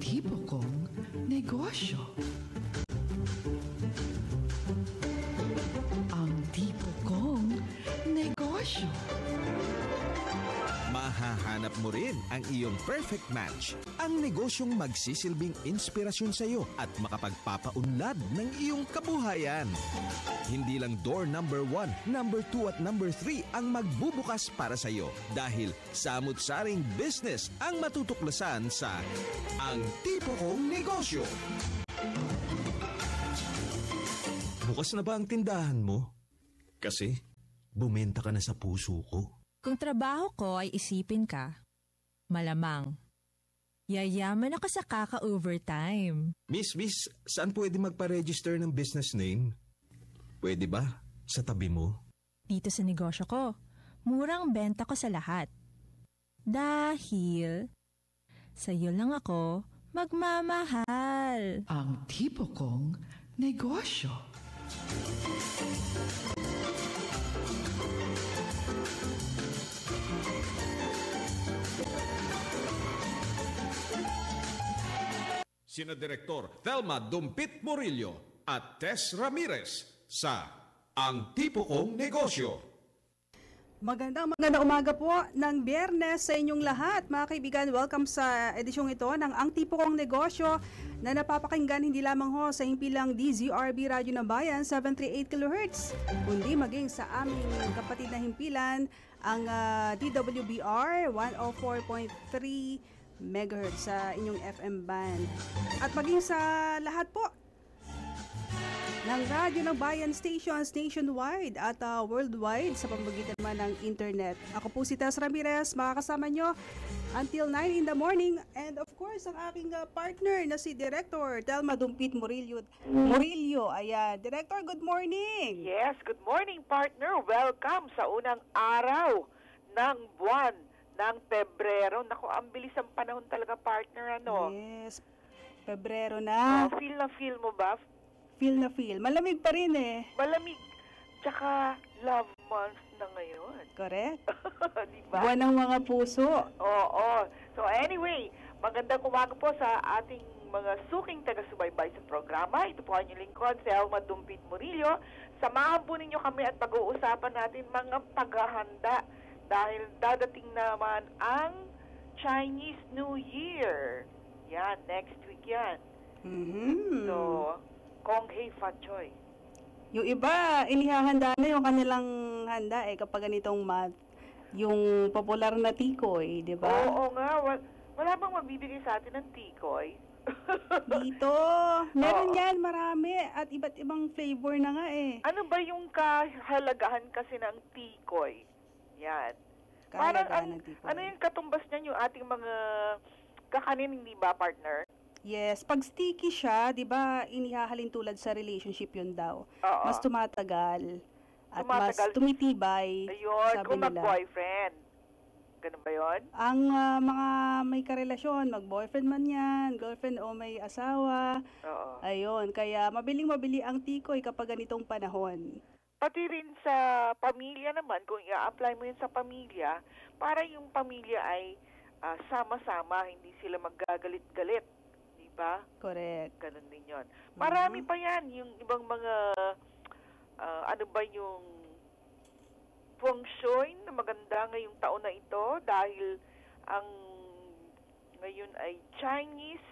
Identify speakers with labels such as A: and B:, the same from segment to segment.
A: tipo kong negosyo. Ang tipo kong negosyo.
B: Mahahanap mo rin ang iyong perfect match. Ang negosyong magsisilbing inspirasyon sa iyo at makapagpapaunlad ng iyong kabuhayan. Hindi lang door number 1, number 2 at number 3 ang magbubukas para sa iyo dahil samut-saring business ang matutuklasan sa Ang Tipo Kong Negosyo. Bukas na ba ang tindahan mo? Kasi bumenta ka na sa puso ko.
C: Kung trabaho ko ay isipin ka, malamang. Yayaman ako sa kaka-overtime.
B: Miss, saan pwede magpa-register ng business name? Pwede ba? Sa tabi mo?
C: Dito sa negosyo ko, murang benta ko sa lahat. Dahil sa'yo lang ako magmamahal.
A: Ang tipo kong negosyo.
B: Sina Direktor Thelma Dumpit Murillo at Tess Ramirez sa Ang Tipo Kong Negosyo.
D: Magandang umaga po ng Biyernes sa inyong lahat. Mga kaibigan, welcome sa edisyong ito ng Ang Tipo Kong Negosyo na napapakinggan hindi lamang ho sa himpilang DZRB Radyo ng Bayan 738 kHz, kundi maging sa aming kapatid na himpilan ang DWBR 104.3 megahertz sa inyong FM band. At maging sa lahat po ng Radyo ng Bayan stations nationwide at worldwide sa pamamagitan man ng internet. Ako po si Tess Ramirez, makakasama nyo until 9 in the morning. And of course, ang aking partner na si Director Thelma Dumpit Murillo. Ayan. Director, good morning!
E: Yes, good morning partner. Welcome sa unang araw ng buwan ng Pebrero. Naku, ang bilis ang panahon talaga, partner, ano?
D: Yes, Pebrero na.
E: Feel mo ba?
D: Feel na feel. Malamig pa rin eh.
E: Malamig. Tsaka, love month na ngayon.
D: Correct?
E: Diba?
D: Buwan ng mga puso.
E: Oo. So anyway, magandang umaga po sa ating mga suking taga-subaybay sa programa. Ito po ang inyong lingkod, si Thelma Dumpit Murillo. Samahan po ninyo kami at pag-uusapan natin mga paghahanda dahil dadating naman ang Chinese New Year. Yan, next week yan.
D: Mm-hmm.
E: So, Kong Hei Fat Choi.
D: Yung iba, inihahanda na yung kanilang handa kapag ganitong month. Yung popular na tikoy, di ba?
E: Oo nga. Wala bang mabibigay sa atin ng tikoy?
D: Dito. Meron yan, marami. At iba't ibang flavor na nga eh.
E: Ano ba yung kahalagahan kasi ng tikoy? Yan. Parang ano yung katumbas niyan yung ating mga kakanin, hindi ba, partner?
D: Yes, pag sticky siya, 'di ba, inihahalin tulad sa relationship 'yun daw.
E: Oo.
D: Mas tumatagal at mas tumitibay.
E: Ayun,
D: sabi
E: kung
D: nila.
E: mag-boyfriend. Ganun ba 'yon?
D: Ang mga may karelasyon, mag-boyfriend man 'yan, girlfriend o may asawa.
E: Oo.
D: Ayun, kaya mabiling-mabili ang tikoy kapag ganitong panahon.
E: Pati rin sa pamilya naman, kung i-apply mo yun sa pamilya, para yung pamilya ay sama-sama, hindi sila maggagalit-galit. Diba?
D: Correct.
E: Ganun din yun. Marami pa yan, yung ibang mga, ano ba yung feng shui na maganda ngayong taon na ito dahil ang ngayon ay Chinese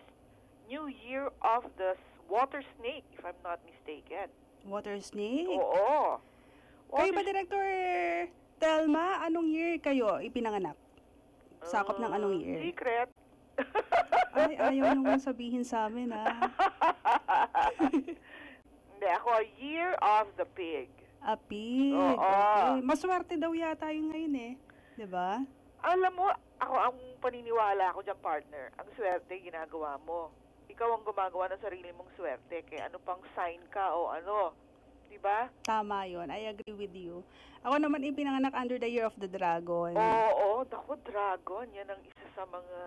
E: New Year of the Water Snake, if I'm not mistaken.
D: Water snake?
E: Oo.
D: Kayo ba, Director Thelma, anong year kayo ipinanganak? Sakop ng anong year?
E: Secret.
D: Ay, ayaw nung sabihin sa amin, ha?
E: Hindi, ako, Year of the Pig.
D: A pig.
E: Oo.
D: Okay. Maswerte daw yata yung ngayon, eh. Diba?
E: Alam mo, ako ang paniniwala ko dyan, partner. Ang swerte, ginagawa mo. Ikaw ang gumagawa ng sarili mong swerte. Kaya ano pang sign ka o ano. Diba?
D: Tama yun. I agree with you. Ako naman ipinanganak under the year of the dragon.
E: Oo, naku, dragon. Yan ang isa sa mga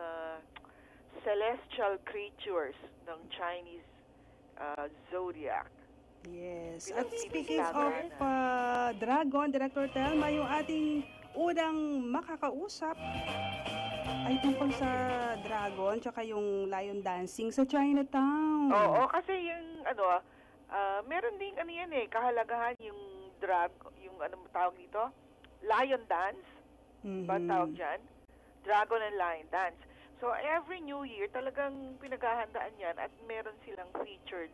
E: celestial creatures ng Chinese zodiac.
D: Yes. At speaking of dragon, Director Thelma, yung ating unang makakausap Ay, tungkol sa dragon, tsaka yung lion dancing sa Chinatown.
E: Oo, kasi yung meron ding ano yan kahalagahan yung yung ano mo tawag dito? Lion dance. Ba tawag dyan? Dragon and lion dance. So, every New Year, talagang pinaghahandaan yan at meron silang featured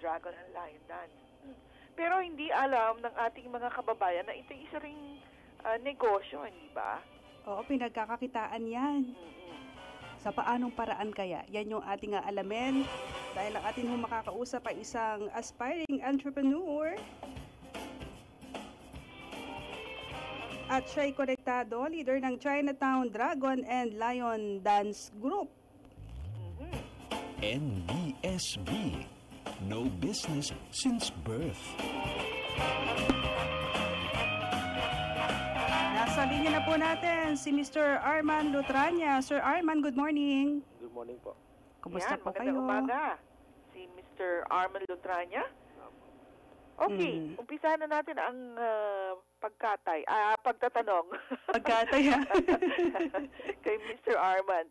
E: dragon and lion dance. Pero hindi alam ng ating mga kababayan na ito isa ring negosyo, hindi ba?
D: Oo, pinagkakakitaan yan. Sa paanong paraan kaya? Yan yung ating alamin. Dahil ang ating makakausap ay isang aspiring entrepreneur. At siya'y konektado, leader ng Chinatown Dragon and Lion Dance Group.
B: NBSB. No business since birth.
D: Nasa linya na po natin si Mr. Arman Lutrania. Sir Arman, good morning.
F: Good morning po.
D: Kumusta po
E: magandang
D: kayo?
E: umaga. Si Mr. Arman Lutrania. Okay, umpisahan na natin ang pagtatanong.
D: Pagkataya.
E: Kay Mr. Arman.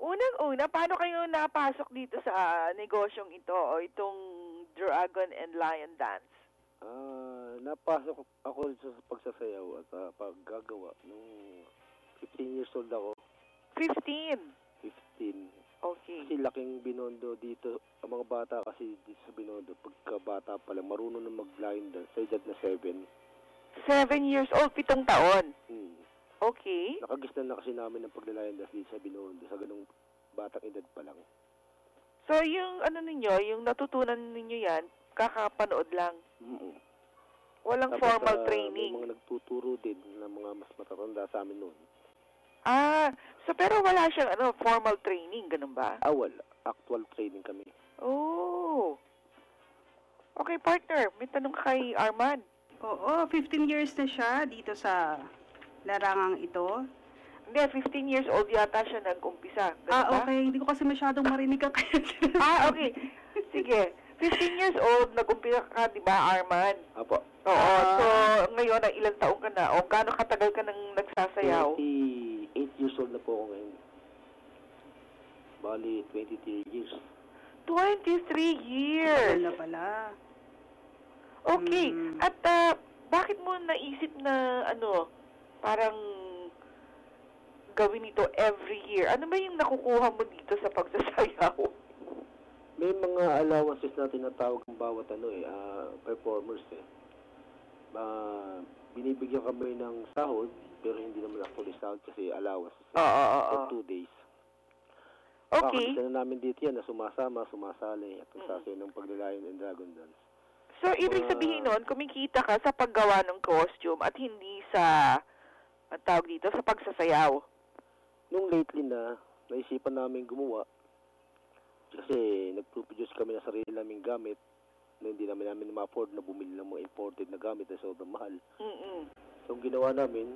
E: Unang-una, paano kayo napasok dito sa negosyong ito o itong Dragon and Lion Dance?
F: Napasok ako sa pagsasayaw at paggagawa nung 15 years old ako.
E: 15?
F: 15.
E: Okay.
F: Kasi laking Binondo dito. Ang mga bata kasi dito sa Binondo, pagkabata pa lang, marunong na mag-lion dance sa edad na 7.
E: 7 years old, 7 taon? Okay.
F: Nakagisnan na kasi namin ng pagla-lion dance dito sa Binondo, sa ganung batang edad pa lang.
E: So, yung yung natutunan ninyo yan, kakapanood lang? Walang
F: Tapos,
E: formal training?
F: May mga nagtuturo din ng mga mas matatanda sa amin noon.
E: So pero wala siyang formal training, ganun ba?
F: Wala. Actual training kami.
E: Oh. Okay, partner. May tanong kay Arman.
D: Oo, 15 years na siya dito sa larangang ito.
E: Hindi, 15 years old yata siya nag-umpisa. Ganun ba?
D: Okay. Hindi ko kasi masyadong marinig ang kaya.
E: Okay. Sige. 15 years old, nag-umpisa ka, di ba, Arman?
F: Apo.
E: Oo. So, ngayon, ilang taong ka na? O gaano katagal ka nang nagsasayaw?
F: 28 years old na po ako ngayon. Bali, 23 years.
E: 23 years!
D: Wala pala.
E: Okay. At bakit mo naisip na parang gawin ito every year? Ano ba yung nakukuha mo dito sa pagsasayaw?
F: May mga allowances na tinatawag ng bawat performers binibigyan kami ng sahod, pero hindi naman actually sahod kasi allowance for 2 days.
E: Okay.
F: Pakakita na namin dito yan na sumasali at nagsasayaw ng paglalayon and dragon dance.
E: So, ibig sabihin nun, kumikita ka sa paggawa ng costume at hindi sa, tawag dito, sa pagsasayaw.
F: Nung lately naisipan namin gumawa kasi nagpo-produce kami ng sarili naming gamit na hindi namin ma-afford na bumili ng mga imported na gamit na sobrang mahal. So, ang ginawa namin,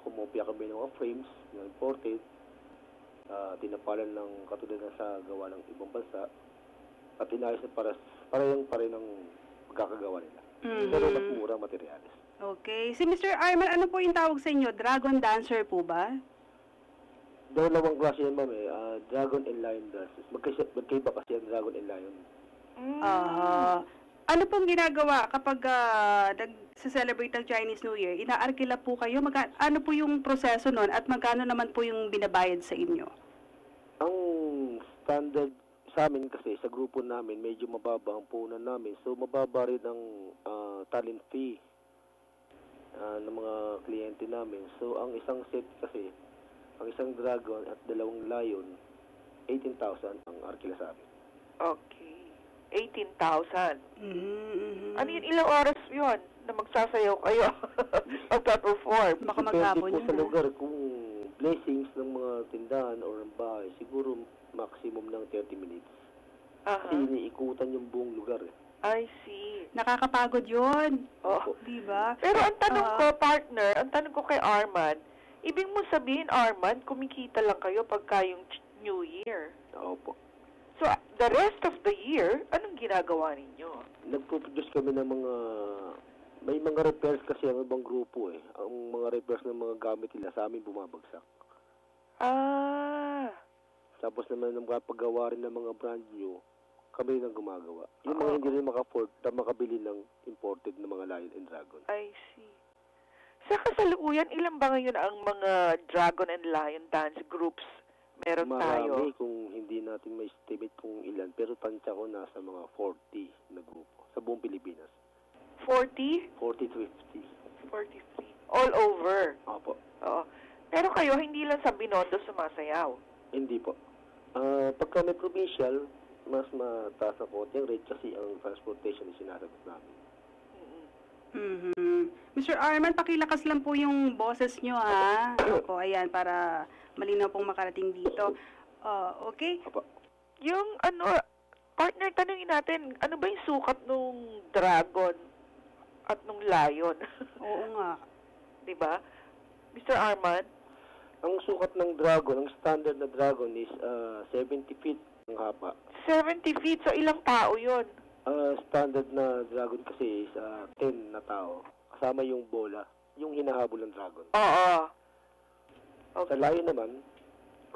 F: kumopya kami ng mga frames na imported, tinapalan ng katulad na sa gawa ng ibang bansa, at inayos na pare ng pagkakagawa nila. Pero mas mura materials.
D: Okay. Si Mr. Arman, ano po yung tawag sa inyo? Dragon dancer po ba?
F: Dalawang klase yan, ma'am Dragon and Lion dances. Magkaiba kasi ang Dragon and Lion.
D: Ano pong ginagawa kapag nag-celebrate ng Chinese New Year? Inaarkila po kayo? Ano po yung proseso nun at magkano naman po yung binabayad sa inyo?
F: Ang standard sa amin kasi, sa grupo namin, medyo mababa ang puhunan namin. So, mababa rin ang talent fee ng mga kliyente namin. So, ang isang set kasi, ang isang dragon at 2 lion, 18,000 ang arkila sa amin.
E: Okay. 18,000. Ano yun? Ilang oras yun na magsasayaw kayo? Magpa-perform?
D: Baka maghapon
F: Depende po
D: yun.
F: sa lugar. Kung blessings ng mga tindahan o ng bahay, siguro maximum ng 30 minutes. Kasi iniikutan yung buong lugar.
E: I see.
D: Nakakapagod yun.
E: Oh.
D: Diba?
E: Pero ang tanong ko, partner, ang tanong ko kay Arman, ibig mo sabihin, Arman, kumikita lang kayo pagka yung New Year.
F: Opo.
E: So, the rest of the year, anong ginagawa ninyo?
F: Nagpo-produce kami ng may mga repairs kasi ang ibang grupo Ang mga repairs ng mga gamit nila sa amin bumabagsak.
E: Ah.
F: Tapos naman ng mga paggawa rin ng mga brand new, kami rin ang gumagawa. Yung mga hindi rin maka-afford na makabili ng imported na mga Lion and Dragon.
E: I see. Sa kasalukuyan, ilan ba ngayon ang mga Dragon and Lion dance groups meron tayo?
F: Marami kung hindi natin ma-estimate kung ilan. Pero tansya ko nasa mga 40 na grupo sa buong Pilipinas.
E: 40?
F: 40 to 50.
E: 43. All over.
F: Opo.
E: Oo. Pero kayo, hindi lang sa Binondo sumasayaw.
F: Hindi po. Pagka may provincial, mas mataas na konti ang rate kasi ang transportation ay sinasagot namin.
D: Mr. Arman, pakilakas lang po yung boses nyo, ha? Opo, ayan, para malinaw pong makarating dito. Okay?
F: Opo.
E: Yung partner, tanungin natin, ano ba yung sukat nung Dragon at nung Lion?
D: Oo nga.
E: Diba? Mr. Arman?
F: Ang sukat ng Dragon, ang standard na Dragon is 70 feet ang haba.
E: 70 feet, so ilang tao yun?
F: Standard na Dragon kasi is 10 na tao. Kasama yung bola, yung hinahabol ng Dragon.
E: Oo.
F: Sa
E: Okay.
F: Lion naman,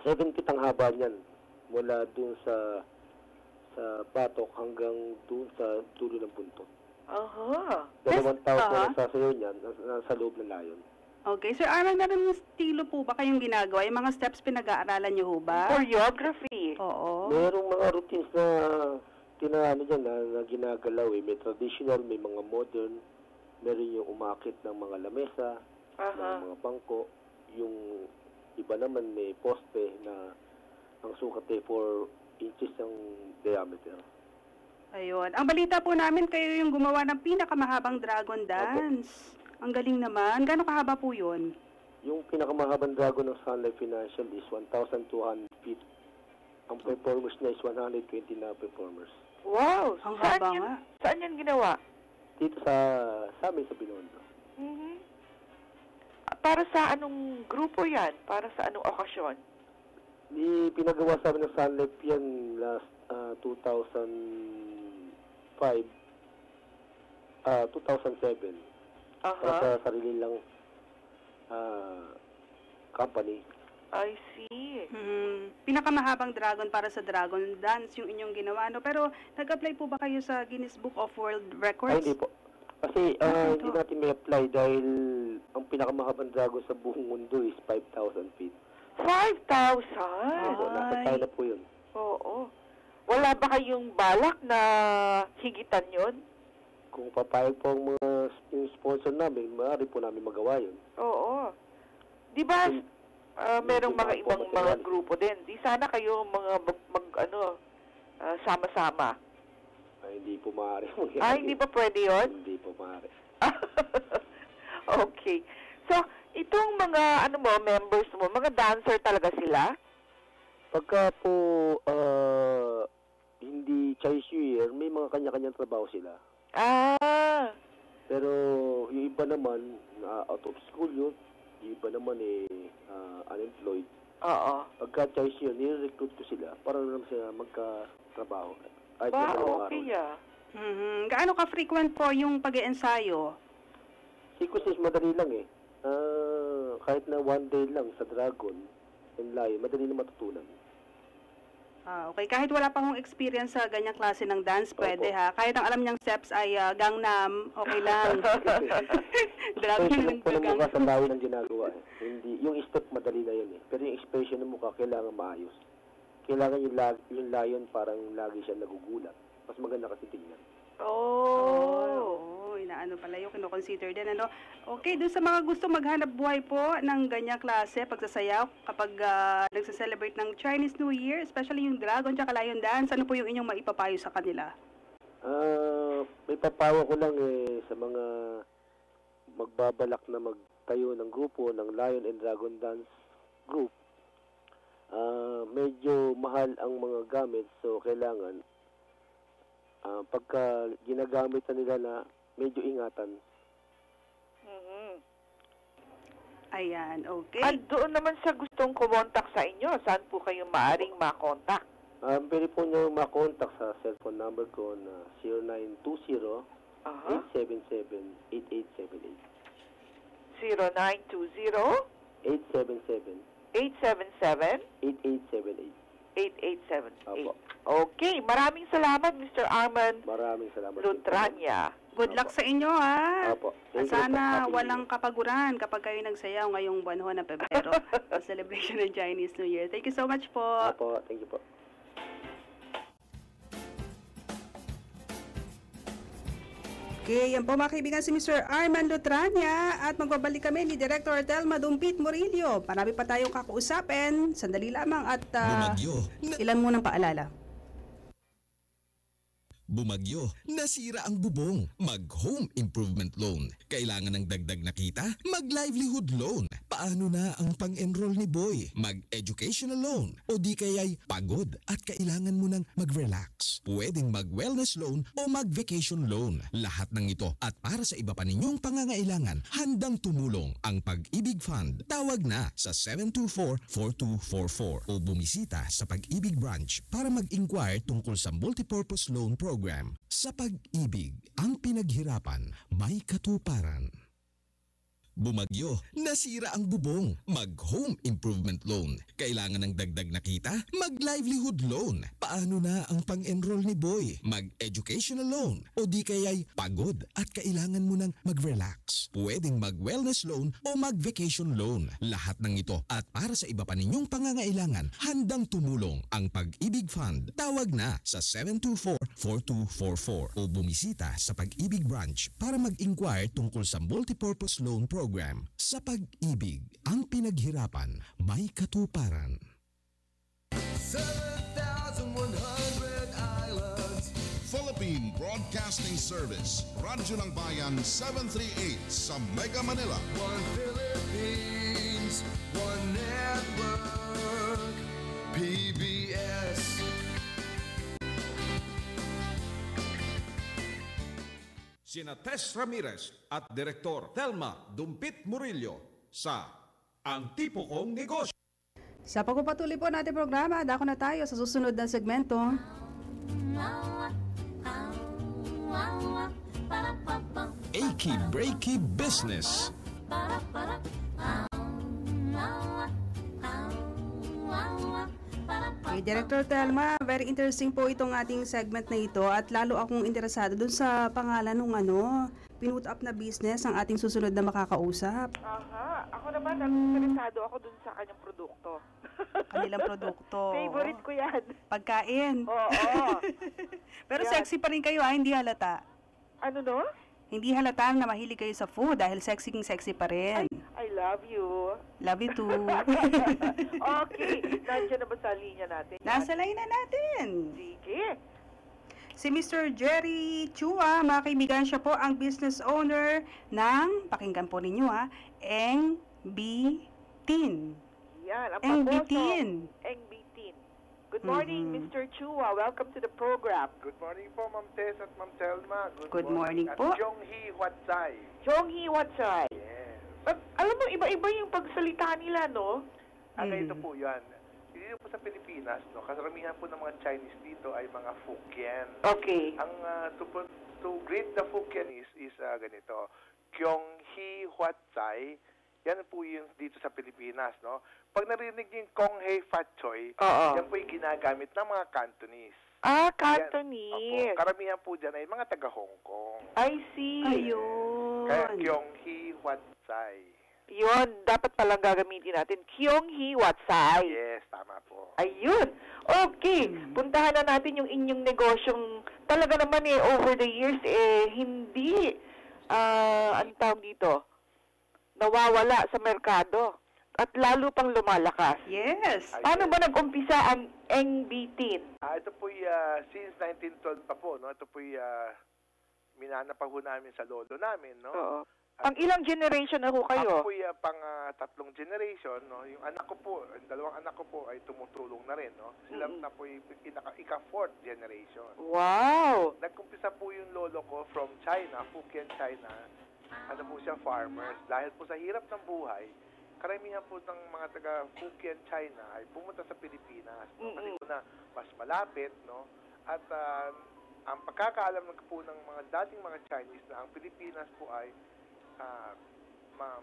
F: 7 feet ang haba niyan. Mula dun sa batok hanggang dun sa dulo ng buntot.
E: Aha.
F: Dalawang tao na nasasayaw niyan, nasa loob ng Lion.
D: Okay. Sir Arman, meron yung estilo po ba kayong ginagawa? Yung mga steps pinag-aaralan nyo ho ba?
E: Choreography.
D: Oo.
F: Mayroong mga routines na tinaano dyan na ginagalaw eh. May traditional, may mga modern, meron yung umakit ng mga lamesa,
E: Aha.
F: ng mga bangko, yung iba naman may poste na ang sukat ay 4 inches ang diameter.
D: Ayun. Ang balita po namin, kayo yung gumawa ng pinakamahabang dragon dance. Ang galing naman. Gano'ng kahaba po yun?
F: Yung pinakamahabang dragon ng Sun Life Financial is 1,200 feet. Ang performers niya is 120 na performers.
E: Wow.
D: Ang
E: Saan
D: haba
E: yan-
D: nga.
E: Saan yan ginawa?
F: Dito sa amin sa Binondo.
E: Mhm. Para sa anong grupo yan? Para sa anong okasyon?
F: Pinagawa sa amin ng Sun Life yan last 2005, 2007. Para
E: Aha.
F: sa sarili lang company.
E: I see.
D: Pinakamahabang dragon para sa dragon dance yung inyong ginawa. No? Pero nag-apply po ba kayo sa Guinness Book of World Records?
F: Ay, hindi po. Kasi hindi natin may apply dahil ang pinakamahabang dragon sa buong mundo is 5,000 feet.
E: 5,000?
F: So, nasa China po yun.
E: Oo. Wala ba kayong balak na higitan yun?
F: Kung papayag po ang mga yung sponsor namin, maaari po namin magawa yun.
E: Oo. Di ba, merong
F: Hindi
E: mga
F: pa po
E: ibang mga
F: material.
E: grupo din. Di sana kayo mga sama-sama.
F: Ay, hindi po maaari.
E: Hindi pa pwede yun?
F: Hindi po maaari.
E: Okay. So, itong mga members mo, mga dancer talaga sila?
F: Pagka po hindi Chinese New Year, may mga kanya-kanyang trabaho sila.
E: Ah.
F: Pero yung iba naman, out of school yun. Yung iba naman unemployed.
E: Oo.
F: Pagka Chinese New Year, nire-recruit ko sila para naman sila magka-trabaho. Kahit
E: Ba,
F: na dalawang
E: okay
F: araw.
D: Gaano ka-frequent po yung pag-iensayo?
F: Sequences madali lang eh. Kahit na one day lang sa Dragon and Lion, madali na matutunan.
D: Okay. Kahit wala pa hong experience sa ganyang klase ng dance, pwede ha? Kahit ang alam niyang steps ay Gangnam, okay lang. Grabe
F: Expression
D: ng
F: po ng mukha
D: Gangnam.
F: sa Lion ang ginagawa eh. Hindi, yung step madali na yun eh. Pero yung expression ng mukha kailangan maayos. Kailangan yung Lion parang lagi siya nagugulat. Mas maganda kasi tingnan.
D: Oo, inaano pala yung kinoconsider din, ano? Okay, doon sa mga gusto maghanap buhay po ng ganyang klase, pagsasayaw, kapag nagsa-celebrate ng Chinese New Year, especially yung Dragon tsaka Lion Dance, ano po yung inyong maipapayo sa kanila?
F: May papawa ko lang sa mga magbabalak na magtayo ng grupo ng Lion and Dragon Dance Group. Medyo mahal ang mga gamit, so kailangan pagka ginagamit na nila na medyo ingatan.
D: Ayan, okay.
E: At doon naman sa gustong kumontak sa inyo, saan po kayo maaring makontak?
F: Pwede po nyo makontak sa cellphone number ko na 0920-877-8878.
E: 0920
F: 877
E: 877
F: 8878.
E: 8878.
F: Opo.
E: Okay, maraming salamat Mr. Arman
F: Maraming salamat.
E: Lutranya.
D: Good luck sa inyo, ha?
F: Opo.
D: At
F: Thank you
D: sana
F: po.
D: walang kapaguran kapag kayo nagsayaw ngayong buwan ho ng Pebrero sa celebration ng Chinese New Year. Thank you so much po.
F: Opo, thank you po.
D: Okay, yan po mga kaibigan si Mr. Arman Lutranya at magbabalik kami ni Director Telma Dumpit Murillo. Marami pa tayong kakausapin. Sandali lamang at
B: Bumagyo.
D: ilan munang paalala.
B: Bumagyo, nasira ang bubong. Mag-home improvement loan. Kailangan ng dagdag na kita? Mag-livelihood loan. Paano na ang pang-enroll ni Boy? Mag-educational loan. O di kaya'y pagod at kailangan mo ng mag-relax. Pwedeng mag-wellness loan o mag-vacation loan. Lahat ng ito at para sa iba pa ninyong pangangailangan, handang tumulong ang Pag-ibig Fund. Tawag na sa 724-4244 o bumisita sa Pag-ibig Branch para mag-inquire tungkol sa multipurpose loan program. Sa pag-ibig, ang pinaghirapan may katuparan. Bumagyo, nasira ang bubong. Mag-home improvement loan. Kailangan ng dagdag na kita? Mag-livelihood loan. Paano na ang pang-enroll ni Boy? Mag-educational loan. O di kaya'y pagod at kailangan mo ng mag-relax. Pwedeng mag-wellness loan o mag-vacation loan. Lahat ng ito at para sa iba pa ninyong pangangailangan, handang tumulong ang Pag-ibig Fund. Tawag na sa 724-4244 o bumisita sa Pag-ibig Branch para mag-inquire tungkol sa multipurpose loan program. Sa pag-ibig, ang pinaghirapan may katuparan.
G: 7,100 islands. Philippine Broadcasting Service. Radyo ng Bayan 738 sa Mega Manila.
H: One Philippines, one network, PBS.
B: Sina Tess Ramirez at Direktor Telma Dumpit Murillo sa Ang Tipo Kong Negosyo.
D: Sa pagpapatuloy po natin programa, dako na tayo sa susunod na segmento.
B: Achy Breaky Business.
D: Okay, Director Telma, very interesting po itong ating segment na ito at lalo akong interesado dun sa pangalan ng pinut up na business ang ating susunod na makakausap.
E: Aha, ako naman, interesado ako dun sa kanyang produkto.
D: Kanilang produkto.
E: Favorite ko yan.
D: Pagkain.
E: Oo.
D: Pero
E: Yan.
D: sexy pa rin kayo, hindi halata.
E: Ano no?
D: Hindi halata na mahilig kayo sa food dahil sexy pa rin.
E: I love you.
D: Love you too.
E: Okay, nandiyan na ba sa linya natin?
D: Nasa line na natin.
E: Sige.
D: Si Mr. Jerry Chua, mga kaibigan, siya po ang business owner ng, pakinggan po ninyo Eng Bitin.
E: Yan, ang
D: Eng
E: paboso.
D: Bitin.
E: Eng Bitin. Good morning, Mr. Chua. Welcome to the program.
I: Good morning po, Ma'am Tess at Ma'am Telma.
D: Good morning po.
I: At Jong-hee Hwatsai.
E: Jong-hee Hwatsai.
I: Yes.
E: Alam mo, iba-iba yung pagsalita nila, no?
I: Ito po yan. Dito po sa Pilipinas, no, karamihan po ng mga Chinese dito ay mga Fukien.
E: Okay.
I: Ang to greet the Fukien is ganito. Kyong-hee Hwatsai. Yan po yung dito sa Pilipinas, no? Pag narinig niyo yung Kong-hei Fat Choy, yan po yung ginagamit ng mga Cantonese.
E: Ah, Cantonese.
I: Opo, karamihan po dyan ay mga taga-Hong Kong.
E: I see.
D: Ayun.
I: Kaya Kyong-hee Hwatsai.
E: Yun, dapat palang gagamitin natin. Kyong-hee Hwatsai.
I: Yes, tama po.
E: Ayun. Okay, puntahan na natin yung inyong negosyong talaga naman over the years hindi ang tawag dito, nawawala sa merkado at lalo pang lumalakas.
D: Yes.
E: Paano ba nag-umpisa ang Eng Bitin?
I: Ito po since 1912 pa po, no? Ito po minana pa ho namin sa lolo namin, no?
E: Oo. Pang ilang generation na ho kayo?
I: Ako po pang tatlong generation, no? Yung anak ko po, ang dalawang anak ko po ay tumutulong na rin, no? Sila na po ika-fourth generation.
E: Wow!
I: Nagkumpisa po yung lolo ko from China, Fukien, China. Ano po siya, farmers. Dahil po sa hirap ng buhay, karamihan po ng mga taga Fukien, China ay pumunta sa Pilipinas. No? Kasi po na mas malapit, no? At ang pagkakaalam po ng mga dating mga Chinese na ang Pilipinas po ay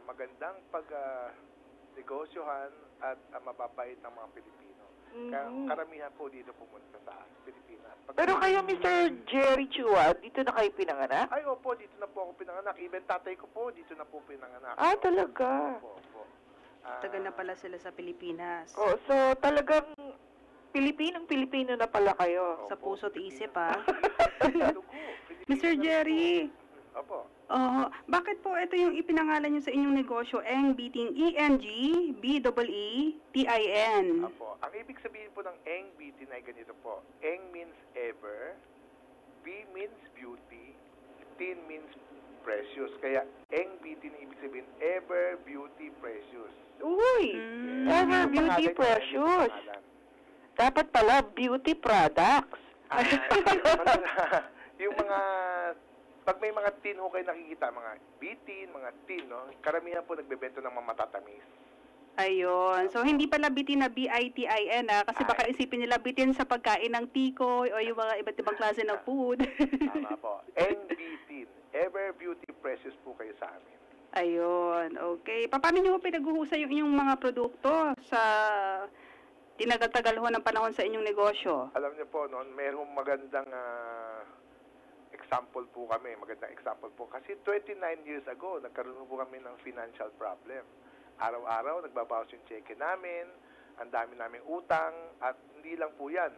I: magandang pag-negosyohan at mababait ng mga Pilipino. Kaya karamihan po dito pumunta sa Pilipinas.
E: Pero kayo, Mr. Jerry Chua, dito na kayo pinanganak?
I: Ay, opo, dito na po ako pinanganak. Even tatay ko po, dito na po pinanganak.
E: Ah, talaga?
I: Opo.
D: Taga na pala sila sa Pilipinas.
E: Oh, so talagang Pilipinong-Pilipino na pala kayo.
D: Sa puso't isip, ha?
I: Dugo,
D: Mr. Jerry,
I: Opo.
D: bakit po ito yung ipinangalan nyo sa inyong negosyo, Eng Bitin, ENGBEETIN?
I: Opo. Ang ibig sabihin po ng Eng Bitin ay ganito po. Eng means ever, B means beauty, Tin means precious. Kaya Eng Bitin ibig sabihin ever, beauty, precious.
E: Uy!
I: Yes.
E: Ever
I: Yung
E: Beauty
I: pangalan
E: Precious.
I: niya, yung pangalan.
E: Dapat pala beauty products.
I: Yung mga, pag may mga tin ho kayo nakikita, mga bitin, mga tin, no? Karamihan po nagbebento ng mga matatamis.
D: Ayun. So, hindi pala bitin na BITIN, kasi baka isipin nila bitin sa pagkain ng tikoy o yung mga iba't ibang klase ng food.
I: Tama po. Eng Bitin. Ever Beauty Precious po kayo sa amin.
D: Ayun. Okay. Paano nyo pinaghuhusay yung inyong mga produkto sa tinagal-tagal ho ng panahon sa inyong negosyo?
I: Alam niyo po, noon, mayroong magandang example po kami. Magandang example po. Kasi 29 years ago, nagkaroon po kami ng financial problem. Araw-araw, nagbabawas yung cheque namin, ang dami namin utang, at hindi lang po yan.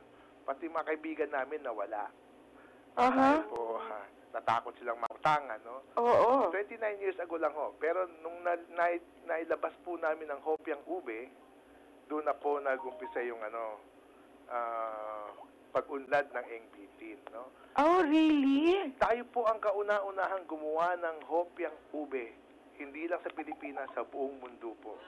I: Pati mga kaibigan namin nawala. Dahil po, natakot silang mautangan, no?
E: Oo.
I: 29 years ago lang ho. Pero nung nailabas po namin ang Hopiang Ube, doon na po nag-umpisa yung pag-unlad ng Eng Bitin, no?
E: Oh, really?
I: Tayo po ang kauna-unahang gumawa ng Hopiang Ube. Hindi lang sa Pilipinas, sa buong mundo po.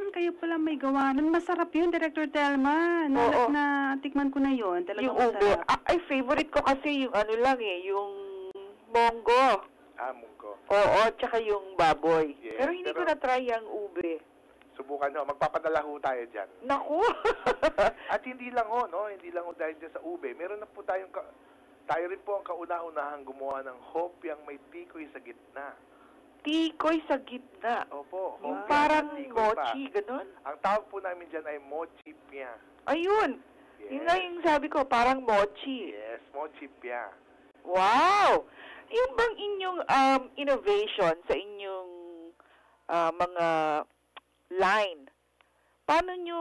D: Kayo pala may gawa. Masarap yun, Director Telma.
E: Oo.
D: Na tikman ko na yun. Talagang
E: Yung ube.
D: masarap.
E: Ay, favorite ko kasi yung yung monggo.
I: Munggo.
E: Oo, tsaka yung baboy.
I: Yes,
E: pero hindi ko
I: pero-
E: na-try yung ube.
I: Subukan ho. Magpapadala ho tayo dyan.
E: Naku!
I: At hindi lang ho, no? Hindi lang ho dahil dyan sa ube. Meron na po tayong tayo rin po ang kauna-unahang gumawa ng Hopiang may tikoy sa gitna.
E: Tikoy sa gitna.
I: Opo.
E: Yung
I: Hopiang
E: parang
I: may tikoy pa.
E: mochi, ganun.
I: Ang tawag po namin dyan ay mochi pia.
E: Ayun!
I: Yes.
E: Yun nga yung sabi ko, parang mochi.
I: Yes, mochi pia.
E: Wow! Yung bang inyong innovation sa inyong mga line, paano nyo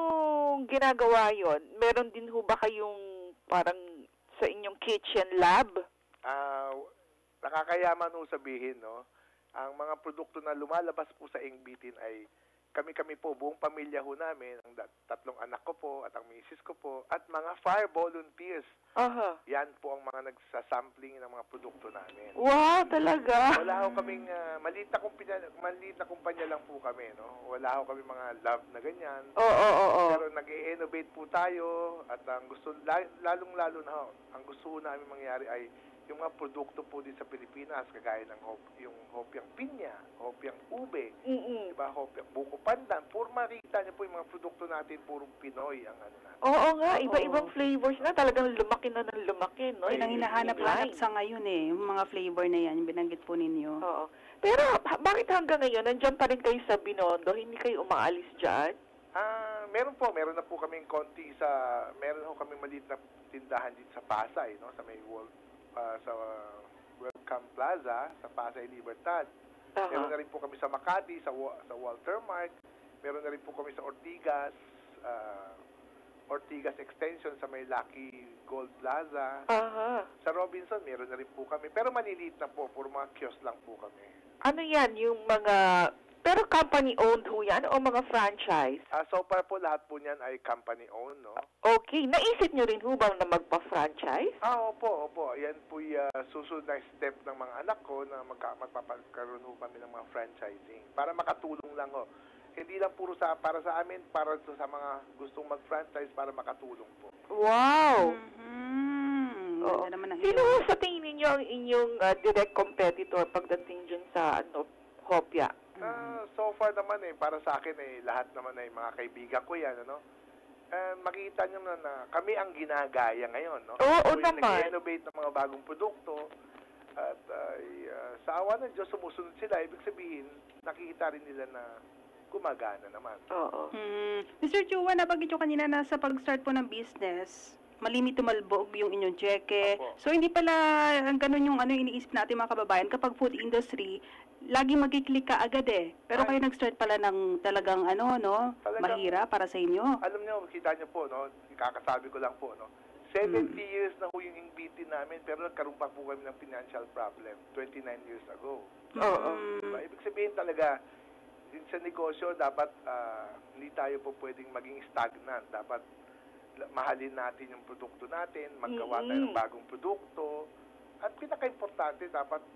E: ginagawa yon? Meron din ho ba kayong parang sa inyong kitchen lab?
I: Nakakayaman ho sabihin, no? Ang mga produkto na lumalabas po sa Eng Bitin ay kami po, buong pamilya ho namin, ang tatlong anak ko po at ang misis ko po, at mga fire volunteers. Yan po ang mga nagsasampling ng mga produkto namin.
E: Wow, talaga?
I: Wala ho kaming, maliit na kumpanya lang po kami, no? Wala ho kami mga lab na ganyan.
E: Oo.
I: Pero nag-i-innovate po tayo at ang gusto, lalong-lalo na ho, ang gusto namin mangyari ay yung mga produkto po din sa Pilipinas, kagaya ng yung Hopiang Pinya, Hopiang Ube, diba, Hopiang Buko Pandan, puro makikita niyo po yung mga produkto natin, purong Pinoy ang natin.
E: Oo nga, iba-ibang flavors na, talagang lumaki na ng lumaki, no?
D: Yun ang hinahanap-hanap sa ngayon yung mga flavor na yan, yung binanggit po ninyo.
E: Oo. Pero bakit hanggang ngayon, nandiyan pa rin kayo sa Binondo, hindi kayo umaalis dyan?
I: Meron na po kaming konti meron ho kaming maliit na tindahan dito sa Pasay, no? Sa may sa Welcome Plaza, sa Pasay Libertad. Meron na rin po kami sa Makati, sa Walter Mark. Meron na rin po kami sa Ortigas Extension sa may Lucky Gold Plaza. Sa Robinson, meron na rin po kami. Pero maliliit na po, puro mga kiosk lang po kami.
E: Ano yan, yung mga... Pero company-owned ho yan o mga franchise?
I: So far po, lahat po niyan ay company-owned, no?
E: Okay. Naisip nyo rin ho bang na magpa-franchise?
I: Opo. Yan po yung susunod na step ng mga anak ko na magpapagkaroon ho kami ng mga franchising para makatulong lang ho. Hindi lang puro para sa amin, para sa mga gustong mag-franchise para makatulong po.
E: Wow!
D: Ganda naman ang
E: Sino sa tingin ninyo ang inyong direct competitor pagdating dyan sa Hopia?
I: So far naman para sa akin lahat naman mga kaibigan ko yan, ano? Makita nyo na kami ang ginagaya ngayon, no?
E: Oo
I: so,
E: naman.
I: nag-innovate ng mga bagong produkto at sa awa ng Diyos sumusunod sila. Ibig sabihin, nakikita rin nila na gumagana naman.
E: Oo.
D: Mr. Chua, nabanggit nyo kanina na sa pag-start po ng business, malimit tumalbog yung inyong cheque.
I: Opo.
D: So, hindi pala ganun yung iniisip natin mga kababayan. Kapag food industry, laging magkiklik ka agad eh. Pero kayo nag-start pala ng talagang
I: Talagang-
D: mahirap para sa inyo.
I: Alam niyo, kita niyo po, no? Kakasabi ko lang po, no? 70 years na ho yung ingbitin namin, pero nagkaroon pa po kami ng financial problem 29 years ago.
E: Oo.
I: Diba? Ibig sabihin talaga, sa negosyo, dapat hindi tayo po pwedeng maging stagnant. Dapat mahalin natin yung produkto natin, maggawa tayo ng bagong produkto. At pinaka-importante, dapat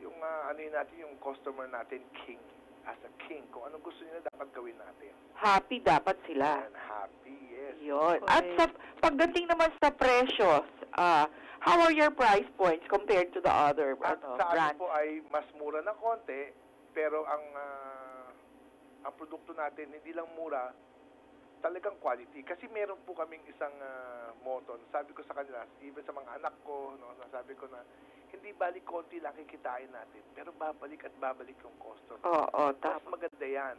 I: yung natin, yung customer natin, king. As a king. Kung anong gusto nila, dapat gawin natin.
E: Happy dapat sila.
I: And happy, yes.
E: Yun. At sa pagdating naman sa precious, how are your price points compared to the other
I: At sa
E: brands?
I: amin po ay mas mura ng konti, pero ang produkto natin hindi lang mura, talagang quality. Kasi meron po kaming isang motto. Sabi ko sa kanila, even sa mga anak ko, no, sabi ko na hindi balik konti lang kikitain natin, pero babalik at babalik yung customer.
E: Oo,
I: Mas maganda yan.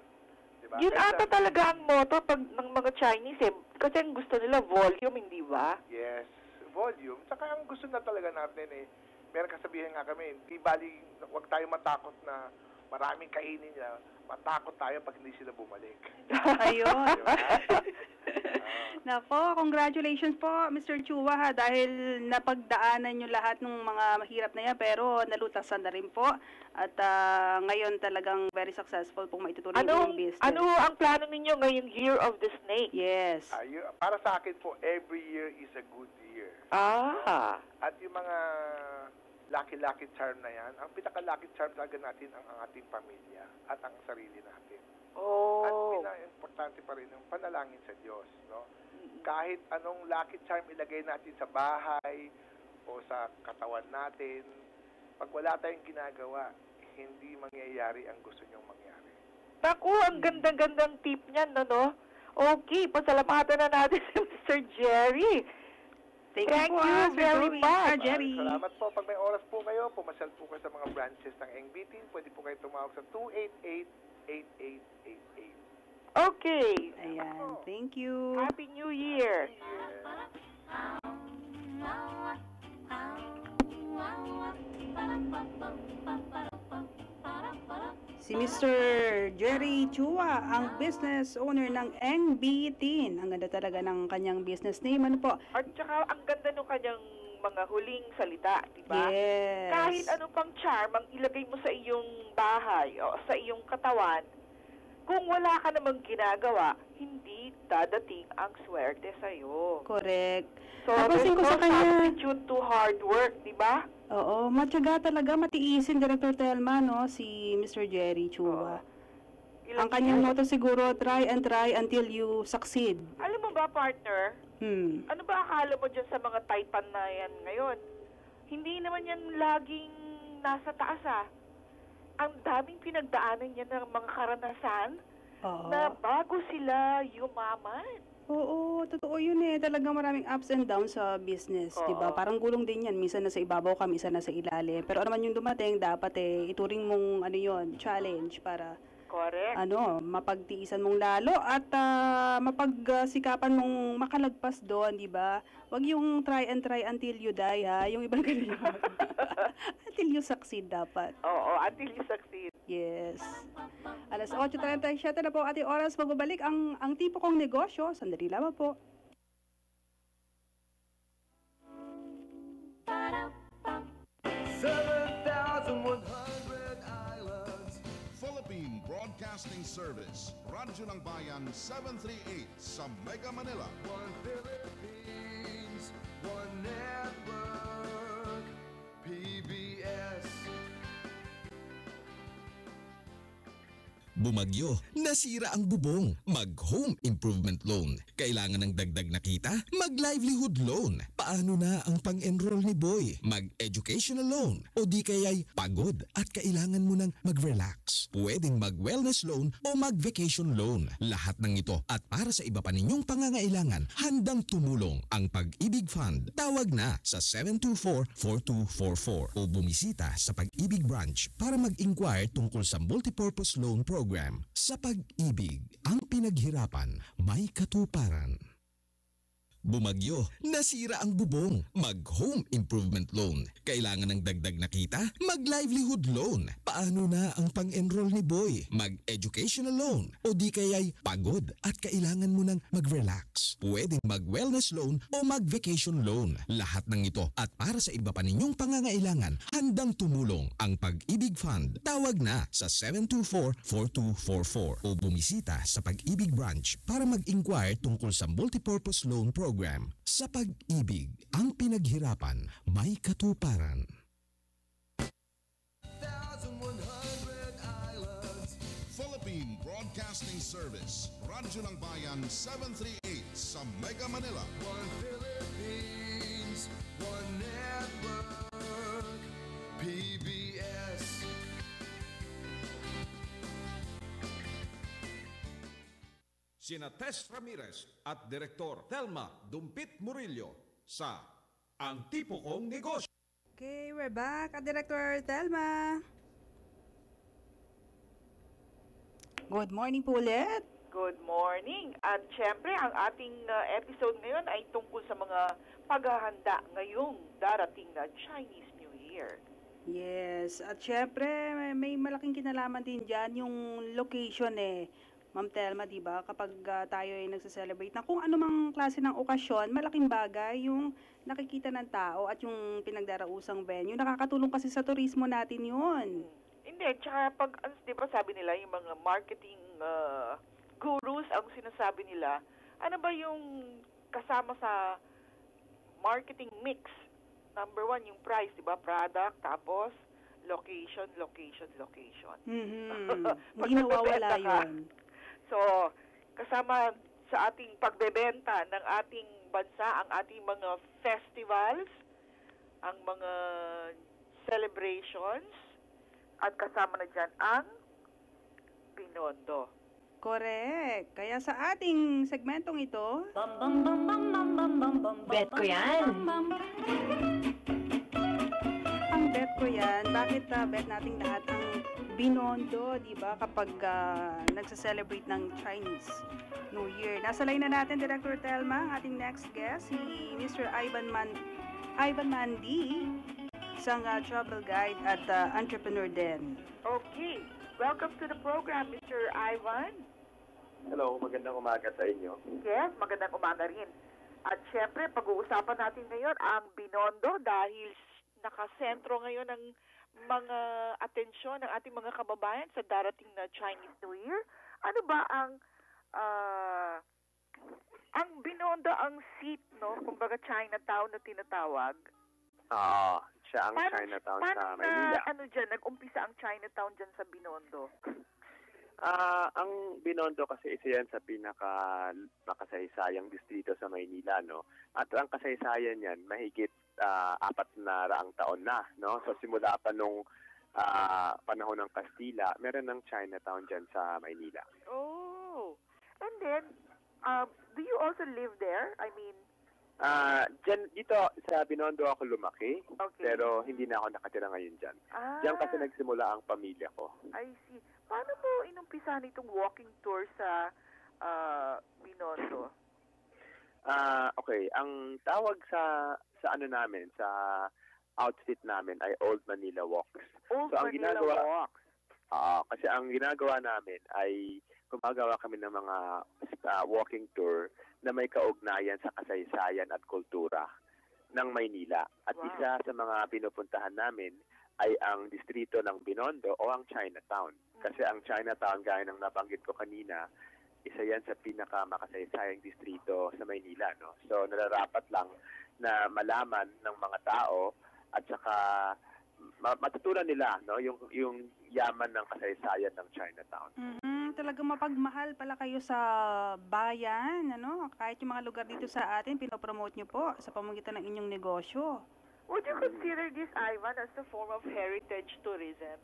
I: Diba?
E: Yun
I: Kaya
E: ata talaga ang motto ng mga Chinese eh. Kasi ang gusto nila volume, hindi ba?
I: Yes, volume. Saka ang gusto na talaga natin eh, meron kasabihan nga kami, hindi bali, huwag tayo matakot na maraming kainin niya, matakot tayo pag hindi sila bumalik.
D: Ayun.
I: Diba?
D: Nako, congratulations po, Mr. Chua, ha, dahil napagdaanan nyo lahat ng mga mahirap na yan, pero nalutasan na rin po. At ngayon talagang very successful pong maitutuloy yung business.
E: Ano ang plano ninyo ngayong Year of the Snake?
D: Yes.
I: Para sa akin po, every year is a good year. At yung mga lucky charm na yan, ang pinaka-lucky charm talaga natin ang ating pamilya at ang sarili natin. At pinaka-importante pa rin yung panalangin sa Diyos. No? Kahit anong lucky charm ilagay natin sa bahay o sa katawan natin, pag wala tayong ginagawa, hindi mangyayari ang gusto nyong mangyari.
E: Naku, ang gandang-gandang tip niyan, no? Okay, pasalamatan na natin si Mr. Jerry. Thank you very much.
D: Jerry.
I: Salamat po. Pag may oras po kayo, pumasyal po kayo sa mga branches ng NBT. Pwede po kayo tumawag sa 288-8888.
E: Okay.
D: Ayan, thank you.
E: Happy New Year.
D: Si Mr. Jerry Chua, ang business owner ng NBT. Ang ganda talaga ng kanyang business name. Ano po?
E: At saka ang ganda ng kanyang mga huling salita, di ba?
D: Yes.
E: Kahit ano pang charm ang ilagay mo sa iyong bahay o sa iyong katawan, kung wala ka namang ginagawa, hindi dadating ang swerte sa'yo.
D: Correct.
E: So,
D: Napansin ko
E: there's
D: sa
E: no
D: kanya.
E: substitute to hard work, di ba?
D: Oo, matyaga talaga, matiisin, Director Telma, no, si Mr. Jerry Chua. Ang kanyang motto siguro, try until you succeed.
E: Alam mo ba, partner, ano ba akala mo dyan sa mga taipan na yan ngayon? Hindi naman yan laging nasa taas, Ang daming pinagdaanan yan ng mga karanasan na bago sila yumaman.
D: Oo, totoo yun eh. Talagang maraming ups and downs sa business, di ba? Parang gulong din yan. Minsan nasa ibabaw ka, minsan nasa ilalim. Pero ano man yung dumating, dapat ituring mong challenge para
E: Correct.
D: mapagtiisan mong lalo at mapagsikapan mong makalagpas doon, di ba? Wag yung try until you die, ha? Yung ibang ganun. Until you succeed dapat.
E: Oo, until you succeed.
D: Yes. Alas 8:37 na po ating oras. Magbabalik ang tipo kong negosyo. Sandali lamang po.
G: Philippine Broadcasting Service, Radyo ng Bayan 738 sa Mega Manila.
H: One Philippines, one network, PBS.
B: Bumagyo, nasira ang bubong. Mag-home improvement loan. Kailangan ng dagdag na kita? Mag-livelihood loan. Paano na ang pang-enroll ni Boy? Mag-educational loan. O di kaya'y pagod at kailangan mo ng mag-relax. Pwedeng mag-wellness loan o mag-vacation loan. Lahat ng ito at para sa iba pa ninyong pangangailangan, handang tumulong ang Pag-ibig Fund. Tawag na sa 724-4244 o bumisita sa Pag-ibig Branch para mag-inquire tungkol sa multipurpose loan program Program. Sa pag-ibig, ang pinaghirapan, may katuparan. Bumagyo, nasira ang bubong, mag-home improvement loan. Kailangan ng dagdag na kita? Mag-livelihood loan. Paano na ang pang-enroll ni Boy? Mag-educational loan. O di kaya'y pagod at kailangan mo nang mag-relax. Pwedeng mag-wellness loan o mag-vacation loan. Lahat ng ito at para sa iba pa ninyong pangangailangan, handang tumulong ang Pag-ibig Fund. Tawag na sa 724-4244 o bumisita sa Pag-ibig Branch para mag-inquire tungkol sa multipurpose loan program. Sa pag-ibig, ang pinaghirapan, may katuparan.
H: 1,100 islands.
G: Philippine Broadcasting Service, Radyo ng Bayan 738 sa Mega Manila.
H: One Philippines, one network. PBS.
B: Sina Tess Ramirez at Direktor Thelma Dumpit Murillo sa Ang Tipo Kong Negosyo.
D: Okay, we're back at Director Thelma. Good morning po ulit.
E: Good morning. At syempre, ang ating episode ngayon ay tungkol sa mga paghahanda ngayong darating na Chinese New Year.
D: Yes, at syempre may malaking kinalaman din dyan yung location Ma'am Thelma, di ba? Kapag tayo ay nagse-celebrate na kung anumang klase ng okasyon, malaking bagay yung nakikita ng tao at yung pinagdarausang venue. Nakakatulong kasi sa turismo natin yun.
E: Hindi, tsaka pag, di ba sabi nila, yung mga marketing gurus, ang sinasabi nila, ano ba yung kasama sa marketing mix? Number one, yung price, di ba? Product, tapos location, location, location.
D: Hindi nawawala yun.
E: So, kasama sa ating pagbebenta ng ating bansa, ang ating mga festivals, ang mga celebrations, at kasama na dyan ang Binondo.
D: Correct. Kaya sa ating segmentong ito,
C: Bet ko yan.
D: ang bet ko yan, bakit bet nating lahat ang Binondo, di ba, kapag nagsa-celebrate ng Chinese New Year. Nasa line na natin, Director Thelma, ang ating next guest, si Mr. Ivan Mandi, isang travel guide at entrepreneur din.
E: Okay. Welcome to the program, Mr. Ivan.
J: Hello, magandang umaga sa inyo.
E: Yes, magandang umaga rin. At syempre, pag-uusapan natin ngayon ang Binondo dahil nakasentro ngayon ng mga atensyon ng ating mga kababayan sa darating na Chinese New Year. Ano ba ang Binondo ang seat, no? Kumbaga Chinatown na tinatawag.
J: Siya ang Chinatown sa Maynila.
E: Ano dyan, nag-umpisa ang Chinatown dyan sa Binondo?
J: Ang Binondo kasi isa yan sa pinaka-makasaysayang distrito sa Maynila, no? At ang kasaysayan yan, mahigit 400 taon na, no? So simula pa nung panahon ng Kastila, meron ng Chinatown dyan sa Maynila.
E: Oh! And then, do you also live there? I mean...
J: dito sa Binondo ako lumaki,
E: okay.
J: Pero hindi na ako nakatira ngayon dyan. Diyan kasi nagsimula ang pamilya ko.
E: I see. Paano mo inumpisahan itong walking tour sa Binondo?
J: Okay, ang tawag sa ano namin, sa outfit namin ay Old Manila Walks.
E: Old Manila Walks?
J: Kasi ang ginagawa namin ay gumagawa kami ng mga walking tour na may kaugnayan sa kasaysayan at kultura ng Maynila. At isa sa mga pinupuntahan namin ay ang distrito ng Binondo o ang Chinatown. Kasi ang Chinatown, gaya ng nabanggit ko kanina, isa yan sa pinaka-makasaysayang distrito sa Maynila, no? So, nararapat lang na malaman ng mga tao at saka matutunan nila, no, yung yaman ng kasaysayan ng Chinatown.
D: Talagang mapagmahal pala kayo sa bayan, ano? Kahit yung mga lugar dito sa atin, pinopromote nyo po sa pamamagitan ng inyong negosyo.
E: Would you consider this, Ivan, as a form of heritage tourism?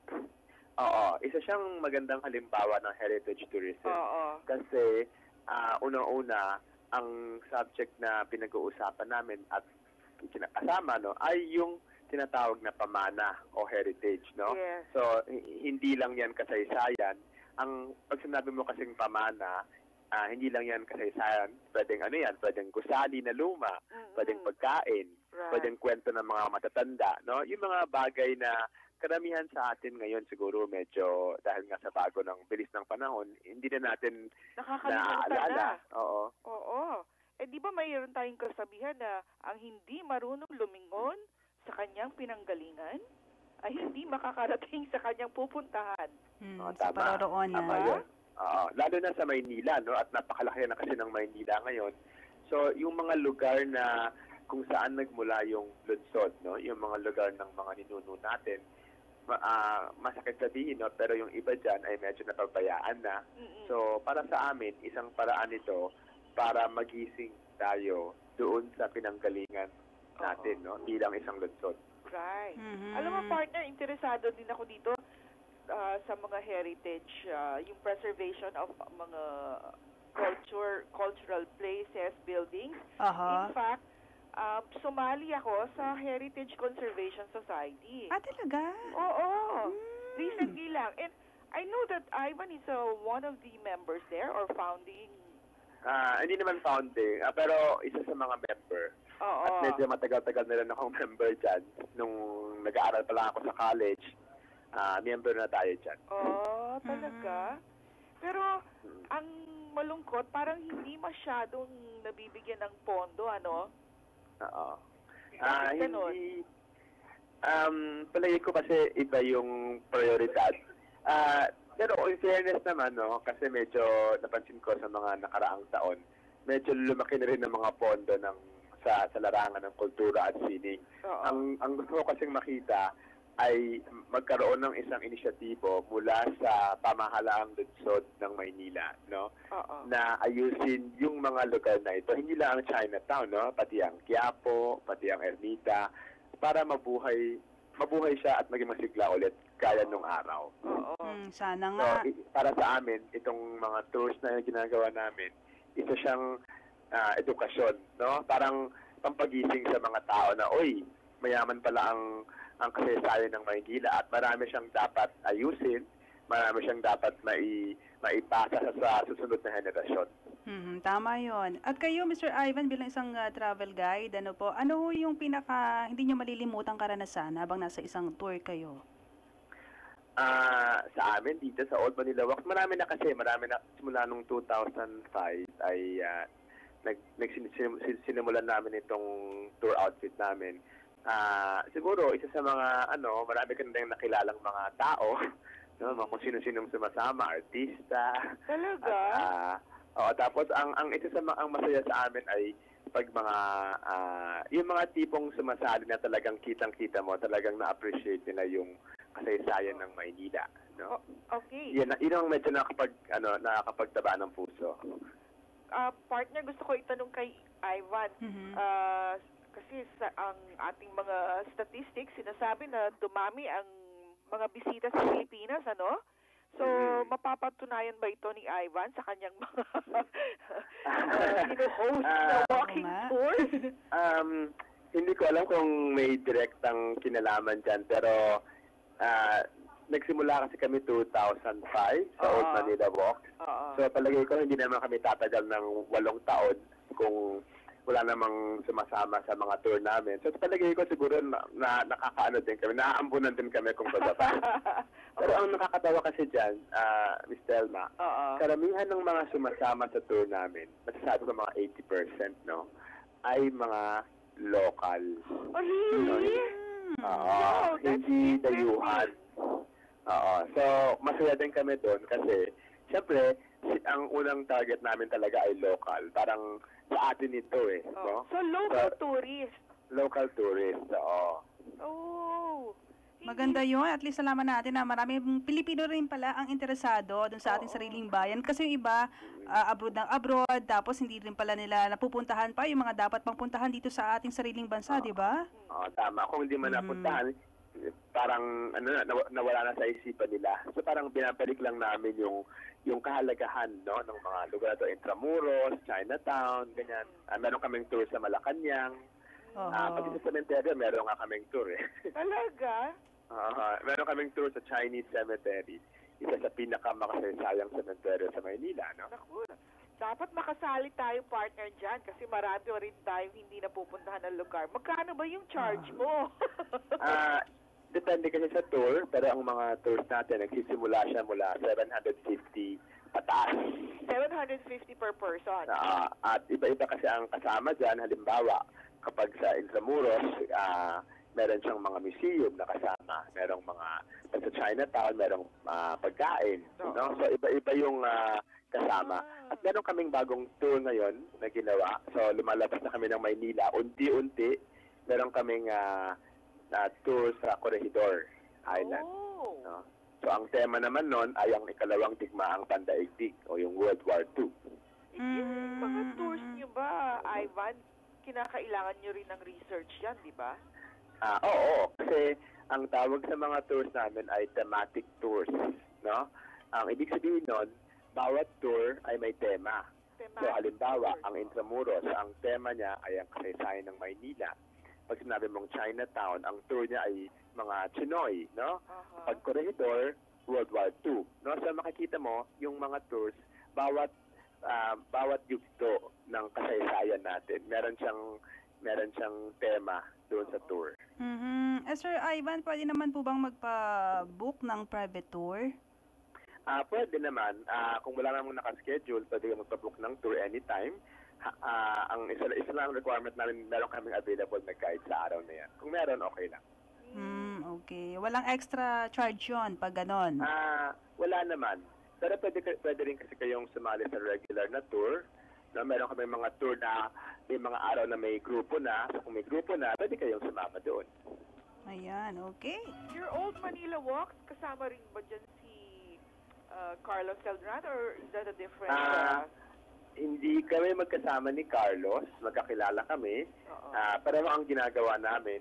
J: Oo, isa siyang magandang halimbawa ng heritage tourism.
E: Oo.
J: Kasi unang-una, ang subject na pinag-uusapan namin at kasama, no, ay yung tinatawag na pamana o heritage, no?
E: Yes.
J: So, hindi lang yan kasaysayan, pag sinabi mo kasing pamana, hindi lang yan kasaysayan. Pwedeng pwedeng gusali na luma, pwedeng pagkain, pwedeng kwento ng mga matatanda, no? Yung mga bagay na karamihan sa atin ngayon siguro medyo dahil nga sa bago ng bilis ng panahon, hindi na natin naaalala. Oo.
E: Di ba mayroon tayong kasabihan na ang hindi marunong lumingon sa kanyang pinanggalingan ay hindi makakarating sa kanyang pupuntahan.
D: Sa paroroon na.
J: Tama yun. Lalo na sa Maynila, no? At napakalaki na kasi ng Maynila ngayon. So, yung mga lugar na kung saan nagmula yung lunsod, no? Yung mga lugar ng mga ninuno natin, masakit sabihin, no? Pero yung iba dyan ay medyo napabayaan na. So, para sa amin, isang paraan ito para magising tayo doon sa pinanggalingan natin, no? Bilang isang lunsod.
E: Right. Alam mo, partner, interesado din ako dito sa mga heritage, yung preservation of mga cultural places, buildings. In fact, sumali ako sa Heritage Conservation Society.
D: Talaga?
E: Oo. Recently lang. And I know that Ivan is one of the members there or founding.
J: Hindi naman founding, pero isa sa mga member. At medyo matagal-tagal na rin akong member dyan. Nung nag-aaral pa lang ako sa college, member na tayo dyan.
E: Talaga? Pero, ang malungkot, parang hindi masyadong nabibigyan ng pondo, ano?
J: Hindi. Palagi ko kasi iba yung prioridad. Pero in fairness naman, no, kasi medyo napansin ko sa mga nakaraang taon, medyo lumaki na rin ng mga pondo sa larangan ng kultura at sining. Ang gusto ko kasing makita ay magkaroon ng isang inisyatibo mula sa pamahalaang lungsod ng Maynila, no? Na ayusin yung mga lugar na ito. Hindi lang ang Chinatown, no? Pati ang Quiapo, pati ang Ermita, para mabuhay siya at maging masigla ulit gaya nung araw.
D: Sana nga.
J: So, para sa amin, itong mga tours na ginagawa namin, isa siyang edukasyon, no? Parang pampagising sa mga tao na, oy, mayaman pala ang kasaysayan ng Maynila at marami siyang dapat ayusin, marami siyang dapat maipasa sa susunod na henerasyon.
D: Tama yon. At kayo, Mr. Ivan, bilang isang travel guide, ano yung hindi nyo malilimutang karanasan habang nasa isang tour kayo?
J: Sa amin, dito sa Old Manila Walk, marami na simula nung 2005 ay sinimulan namin itong tour outfit namin. Siguro, isa sa mga, marami ka na nakilalang mga tao, no? Mga kung sino-sinong sumasama, artista.
E: Talaga?
J: Tapos, ang isa sa ang masaya sa amin ay pag yung mga tipong sumasali na talagang kitang-kita mo, talagang na-appreciate nila yung kasaysayan ng Maynila, no?
E: Okay.
J: Yun ang medyo nakakapagtaba ng puso.
E: Partner, gusto ko itanong kay Ivan. Kasi ang ating mga statistics, sinasabi na dumami ang mga bisita sa Pilipinas, ano? So, mapapatunayan ba ito ni Ivan sa kanyang mga host na walking tours?
J: Hindi ko alam kung may direktang kinalaman dyan, pero nagsimula kasi kami 2005 sa Old Manila Walk. So, palagay ko hindi naman kami tatagal ng 8 taon kung wala namang sumasama sa mga tour namin. So, palagay ko siguro na nakakaano din kami, naaambunan din kami kung baga. Pero ang nakakatawa kasi dyan, Miss Telma, karamihan ng mga sumasama sa tour namin, masasabi ko mga 80%, no, ay mga local.
E: Oh, really?
J: Hindi dayuhan. So, masaya din kami doon kasi, siyempre, ang unang target namin talaga ay local. Parang sa atin ito no?
E: So, local tourist.
J: Local tourist,
D: Maganda yun. At least nalaman natin na maraming Pilipino rin pala ang interesado dun sa ating sariling bayan. Kasi yung iba, abroad, tapos hindi rin pala nila napupuntahan pa yung mga dapat pang puntahan dito sa ating sariling bansa, di ba?
J: Tama. Kung hindi man napuntahan, parang nawala na sa isipan nila. So parang binabalik lang namin yung kahalagahan, no, ng mga lugar na to, Intramuros, Chinatown, ganyan. Meron kaming tour sa Malacanang. Pati sa cemetery, meron nga kaming tour.
E: Talaga?
J: Meron kaming tour sa Chinese cemetery. isa sa pinakamakasayang sementeryo sa Maynila, no?
E: Naku, dapat makasali tayo partner dyan kasi marami rin tayo hindi napupuntahan ng lugar. Magkano ba yung charge mo?
J: Depende kasi sa tour, pero ang mga tours natin, nagsisimula siya mula 750 pataas.
E: 750 per person.
J: At iba-iba kasi ang kasama dyan. Halimbawa, kapag sa Intramuros, meron siyang mga museum na kasama. Merong mga, sa Chinatown, merong pagkain. No? So, iba-iba yung kasama. At meron kaming bagong tour ngayon na ginawa. So, lumalabas na kami ng Maynila. Unti-unti, meron kaming na tour sa Corregidor Island. No? So, ang tema naman nun ay ang ikalawang digmaang pandaigdig o yung World War II.
E: Yung mga tours nyo ba, Ivan, kinakailangan nyo rin ng research yan, di ba?
J: Oo. Kasi ang tawag sa mga tours namin ay thematic tours. No? Ang ibig sabihin nun, bawat tour ay may tema. So, halimbawa, ang Intramuros, ang tema niya ay ang kasaysayan ng Maynila. Pag sinabi mong Chinatown, ang tour niya ay mga Chinoy, no? Pag Corregidor, World War II. No? So makikita mo yung mga tours, bawat yugto ng kasaysayan natin. Meron siyang tema doon sa tour.
D: Sir Ivan, pwede naman po bang magpa-book ng private tour?
J: Pwede naman. Kung wala namang nakaschedule, pwede ka magpa-book ng tour anytime. Ang isa lang requirement namin, meron kaming available na guide sa araw na yan. Kung meron, okay lang.
D: Okay. Walang extra charge yon pag ganon?
J: Wala naman. Pero pwede rin kasi kayong sumali sa regular na tour. No, meron kami mga tour na may mga araw na may grupo na. So kung may grupo na, pwede kayong sumama doon.
D: Ayan, okay.
E: Your Old Manila Walks, kasama rin ba dyan si Carlos Celdran or is that a different...
J: Hindi kami magkasama ni Carlos, magkakilala kami. Pero ang ginagawa namin,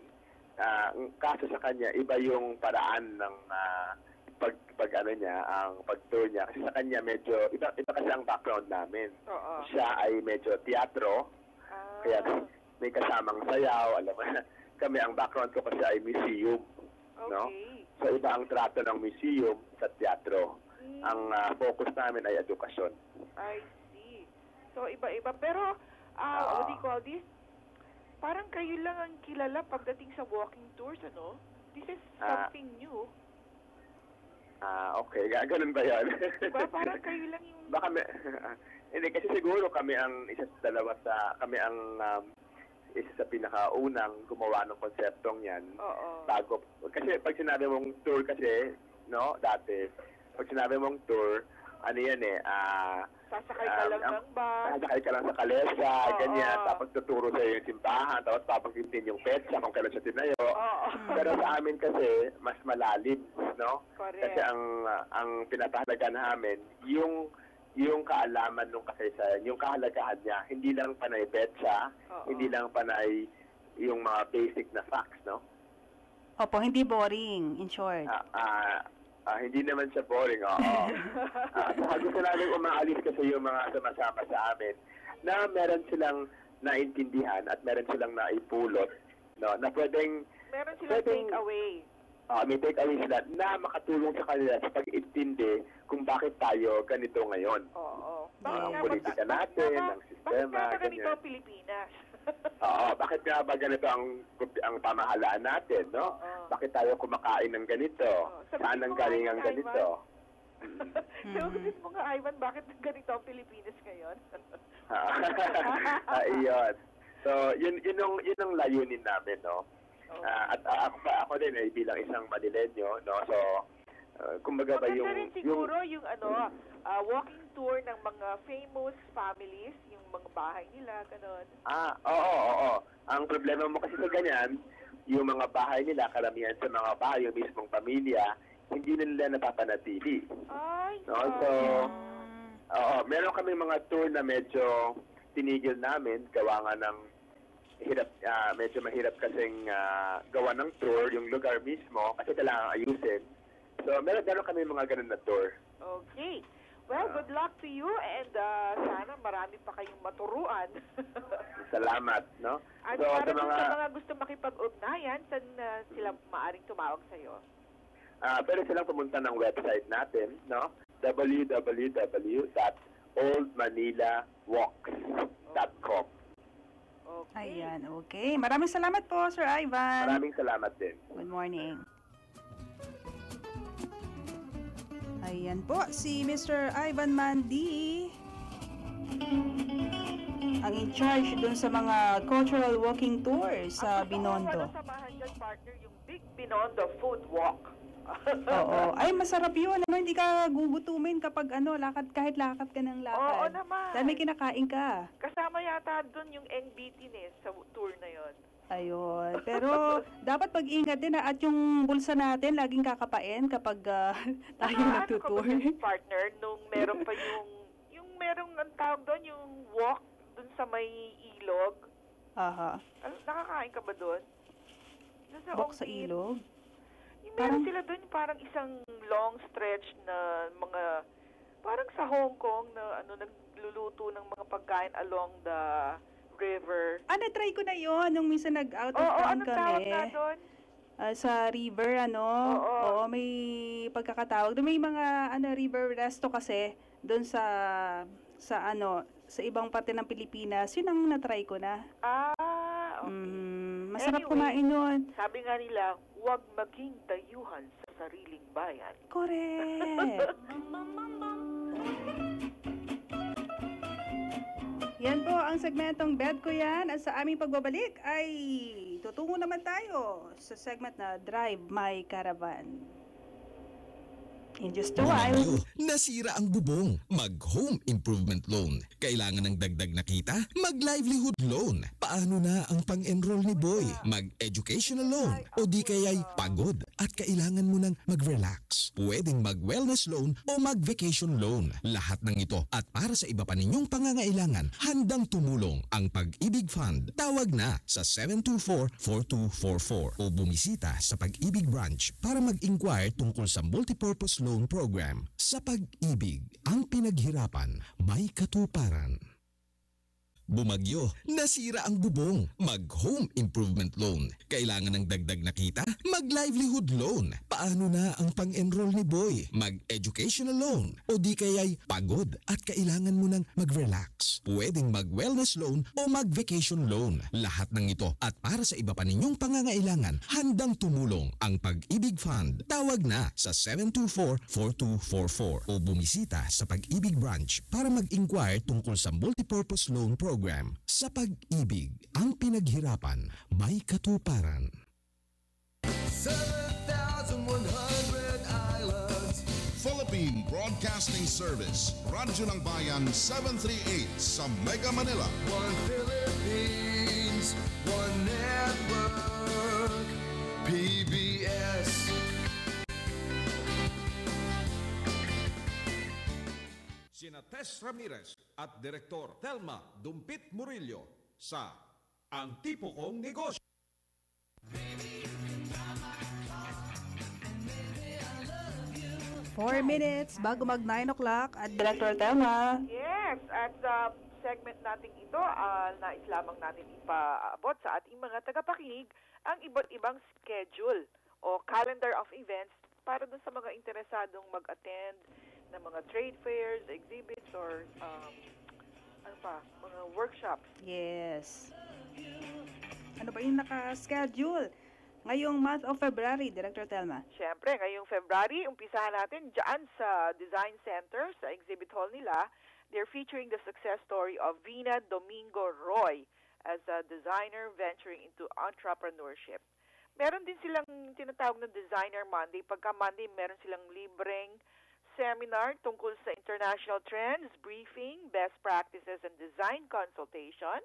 J: ang kaso sa kanya, iba yung paraan ng ang pag-tour niya. Kasi sa kanya medyo, iba kasi ang background namin. Siya ay medyo teatro, kaya may kasamang sayaw, alam mo na. Kami, ang background ko kasi ay museum. No? So iba ang trato ng museum sa teatro. Ang focus namin ay edukasyon.
E: I see. So, iba-iba. Pero, what do you call this? Parang kayo lang ang kilala pagdating sa walking tours, ano? This is something new.
J: Okay. Ganun ba yan?
E: Diba? Parang kayo lang yung...
J: Baka hindi, kasi siguro kami ang isa sa pinakaunang gumawa ng konseptong yan. Bago. Kasi pag sinabi mong tour kasi, no, dati, pag sinabi mong tour, ano yan
E: sasakay ka lang ng bus.
J: Sasakay ka lang sa kalesa, ganyan. Tapos tuturo sa'yo yung simbahan, tapos papagitin yung petsa kung kailan siya tinayo. Pero sa amin kasi, mas malalim, no?
E: Correct.
J: Kasi ang pinapahalaga namin, yung kaalaman ng kasaysayan, yung kahalagahan niya, hindi lang panay petsa, hindi lang panay yung mga basic na facts, no?
D: Opo, hindi boring, in short.
J: Hindi naman siya boring, oo. Gusto namin umaalis kasi yung mga sumasama sa amin na meron silang naintindihan at meron silang naipulot, no, na pwedeng...
E: Meron silang take away.
J: May take away sila na makatulong sa kanila sa pag-intindi kung bakit tayo ganito ngayon. Ang politika natin, ang sistema,
E: bakit ganito ang Pilipinas?
J: Bakit nga ba ganito ang pamahalaan natin, no? Bakit tayo kumakain ng ganito? Saan ang galing ang ganito?
E: Sabihin mo nga, Ivan, bakit ganito ang Pilipinas ngayon?
J: Iyon. So, yun ang layunin namin, no? At ako din ay bilang isang Manileño, no? So, kumbaga ba yung...
E: Maganda rin siguro yung walking tour ng mga famous families, yung mga bahay nila, gano'n.
J: Oo. Ang problema mo kasi sa ganyan, yung mga bahay nila, karamihan sa mga bahay, yung mismong pamilya, hindi nila napapanatili. No? So, meron kami mga tour na medyo tinigil namin, gawa nga ng medyo mahirap kasing gawa ng tour, yung lugar mismo, kasi kailangan ayusin. So, meron kami mga ganun na tour.
E: Okay. Well, good luck to you and sana marami pa kayong maturuan.
J: Salamat, no?
E: At so, para sa mga gusto makipag-ugnayan, saan sila maaring tumawag sa'yo?
J: Pwede silang pumunta ng website natin, no? www.oldmanilawalks.com.
D: Ayan, okay. Maraming salamat po, Sir Ivan.
J: Maraming salamat din.
D: Good morning. Ayan po, si Mr. Ivan Mandi, ang in charge dun sa mga cultural walking tours sa Binondo.
E: Samahan dyan, partner, yung Big Binondo Food Walk.
D: Oo. Ay, masarap yun. Ano, hindi ka gugutumin kapag kahit lakad ka ng lakad.
E: Oo naman.
D: Dahil may kinakain ka.
E: Kasama yata dun yung NBT sa tour na yon.
D: Ayun. Pero dapat pag-ingat din at yung bulsa natin laging kakapain kapag tayo nagtutour.
E: Ano ka ba, partner, nung meron pa yung merong ang tawag doon, yung walk dun sa may ilog.
D: Aha.
E: Nakakain ka ba doon?
D: Walk sa ilog?
E: Meron sila doon parang isang long stretch na mga, parang sa Hong Kong na nagluluto ng mga pagkain along the river.
D: Na-try ko na yon nung minsan nag-out of town kami.
E: Tawag na doon?
D: Sa river, Oo, may pagkakatawag. Doon may mga river resto kasi doon sa ibang parte ng Pilipinas. Yun ang na-try ko na.
E: Okay.
D: Masarap
E: Anyway,
D: kumain yun.
E: Sabi nga nila, huwag maging dayuhan sa sariling bayan.
D: Correct. Yan po ang segmentong Bed Ko Yan. At sa aming pagbabalik ay tutungo naman tayo sa segment na Drive My Caravan. In just a while.
B: Nasira ang bubong. Mag-home improvement loan. Kailangan ng dagdag na kita? Mag-livelihood loan. Paano na ang pang-enroll ni Boy? Mag-educational loan. O di kaya'y pagod at kailangan mo nang mag-relax. Pwedeng mag-wellness loan o mag-vacation loan. Lahat ng ito at para sa iba pa ninyong pangangailangan, handang tumulong ang Pag-ibig Fund. Tawag na sa 724-4244 o bumisita sa Pag-ibig Branch para mag-inquire tungkol sa multipurpose loan program. Sa pag-ibig, ang pinaghirapan may katuparan. Bumagyo, nasira ang bubong. Mag-home improvement loan. Kailangan ng dagdag na kita? Mag-livelihood loan. Paano na ang pang-enroll ni Boy? Mag-educational loan. O di kaya'y pagod at kailangan mo nang mag-relax. Pwedeng mag-wellness loan o mag-vacation loan. Lahat ng ito at para sa iba pa ninyong pangangailangan, handang tumulong ang Pag-ibig Fund. Tawag na sa 724-4244 o bumisita sa Pag-ibig Branch para mag-inquire tungkol sa multipurpose loan program. Sa pag-ibig, ang pinaghirapan may katuparan.
H: 7,100 islands.
G: Philippine Broadcasting Service, Radyo ng Bayan 738 sa Mega Manila.
H: One Philippines, one network. PBS.
B: Sina Tess Ramirez at Direktor Telma Dumpit Murillo sa Ang Tipo Kong Negosyo.
D: 4 minutes bago mag 9 o'clock at Director Telma.
E: Yes, at sa segment natin ito, nais lamang natin ipaabot sa ating mga tagapakinig ang iba't ibang schedule o calendar of events para dun sa mga interesadong mag-attend ng mga trade fairs, exhibits, or mga workshops.
D: Yes. Ano ba yung naka-schedule ngayong month of February, Director Telma?
E: Siyempre, ngayong February, umpisahan natin dyan sa Design Center, sa exhibit hall nila. They're featuring the success story of Vina Domingo Roy as a designer venturing into entrepreneurship. Meron din silang tinatawag na Designer Monday. Pagka Monday, meron silang libreng seminar tungkol sa international trends, briefing, best practices, and design consultation.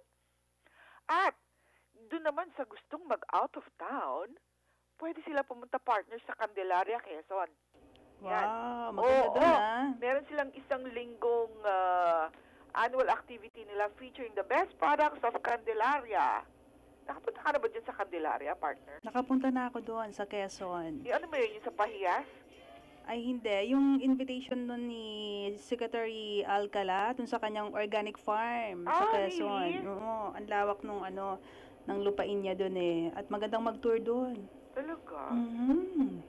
E: At doon naman sa gustong mag-out of town, pwede sila pumunta partner sa Candelaria, Quezon.
D: Wow, maganda doon
E: Meron silang isang linggong annual activity nila featuring the best products of Candelaria. Nakapunta ka na ba dyan sa Candelaria, partner?
D: Nakapunta na ako doon sa Quezon.
E: Ano ba yun, yung sa Pahiyas?
D: Ay hindi, yung invitation nun ni Secretary Alcala dun sa kanyang organic farm sa Quezon.
E: Really?
D: Oo, ang lawak nung ng lupain niya dun eh. At magandang mag-tour dun.
E: Talaga?
D: Mhm.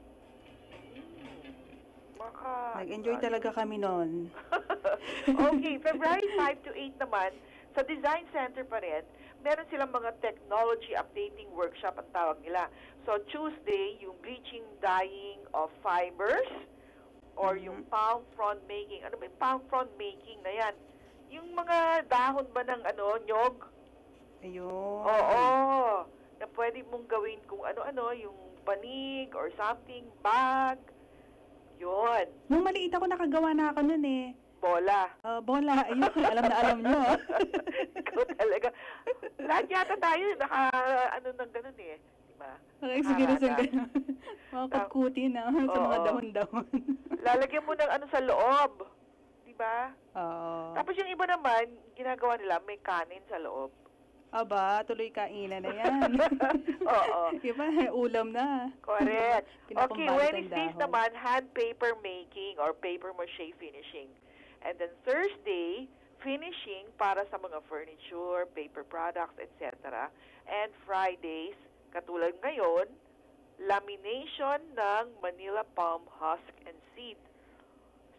D: Nag-enjoy talaga kami noon.
E: Okay, February 5 to 8 naman, sa Design Center pa rin, meron silang mga technology updating workshop ang tawag nila. So, Tuesday, yung bleaching, dyeing of fibers, or yung palm frond making. Ano ba yung palm frond making na yan? Yung mga dahon ba ng nyog?
D: Ayun.
E: Oo. Na pwede mong gawin kung ano-ano, yung banig or something, bag. Yun.
D: Nung maliit ako, nakagawa na ako nun eh.
E: Bola.
D: Bola. Ayun, alam na alam nyo.
E: Ikaw talaga. Lahat yata tayo, ng ganun eh. Diba?
D: Okay, sige na sa ganun. Mga kutkuti na sa mga dahon-dahon.
E: Lalagyan mo ng sa loob. Diba?
D: Oo.
E: Tapos yung iba naman, ginagawa nila, may kanin sa loob.
D: Aba, tuloy kainan na yan.
E: Oo.
D: Diba, ulam na.
E: Correct. Okay,
D: Wednesdays
E: Wednesdays naman, hand paper making or paper mache finishing. And then Thursday, finishing para sa mga furniture, paper products, etc. And Fridays, katulad ngayon, lamination ng Manila palm husk and seed.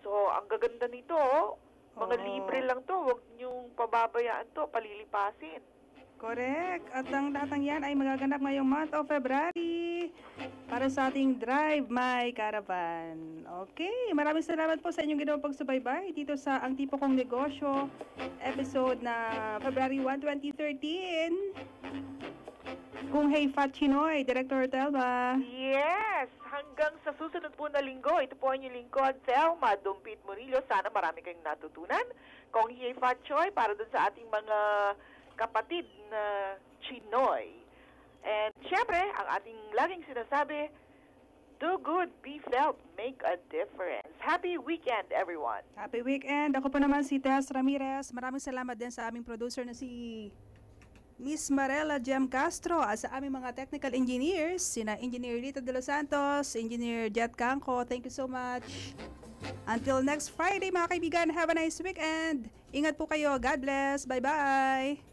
E: So, ang gaganda nito, mga libre lang to, huwag niyong pababayaan to, palilipasin.
D: Correct. At ang datang yan ay magaganap ngayong month of February para sa ating Drive My Caravan. Okay, maraming salamat po sa inyong ginawang pagsubaybay dito sa Ang Tipo Kong Negosyo, episode na February 1, 2013. Kung Hey Fat Chinoy, Director Telma.
E: Yes! Hanggang sa susunod po na linggo, ito po ang inyong lingkod, Telma Dumpit Murillo. Sana marami kayong natutunan. Kung Hey Fat Choy, para dun sa ating mga kapatid na Chinoy. And syempre, ang ating laging sinasabi, do good, be felt, make a difference. Happy weekend, everyone.
D: Happy weekend. Ako po naman si Tess Ramirez. Maraming salamat din sa aming producer na si Miss Marela Jem Castro at sa aming mga technical engineers, sina Engineer Rita de los Santos, Engineer Jet Canco. Thank you so much. Until next Friday, mga kaibigan, have a nice weekend. Ingat po kayo. God bless. Bye-bye.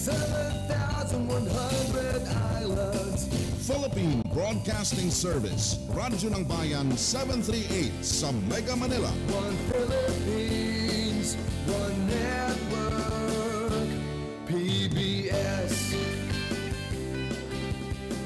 H: 7,100 islands.
G: Philippine Broadcasting Service, Radyo ng Bayan 738 sa Mega Manila.
H: One Philippines.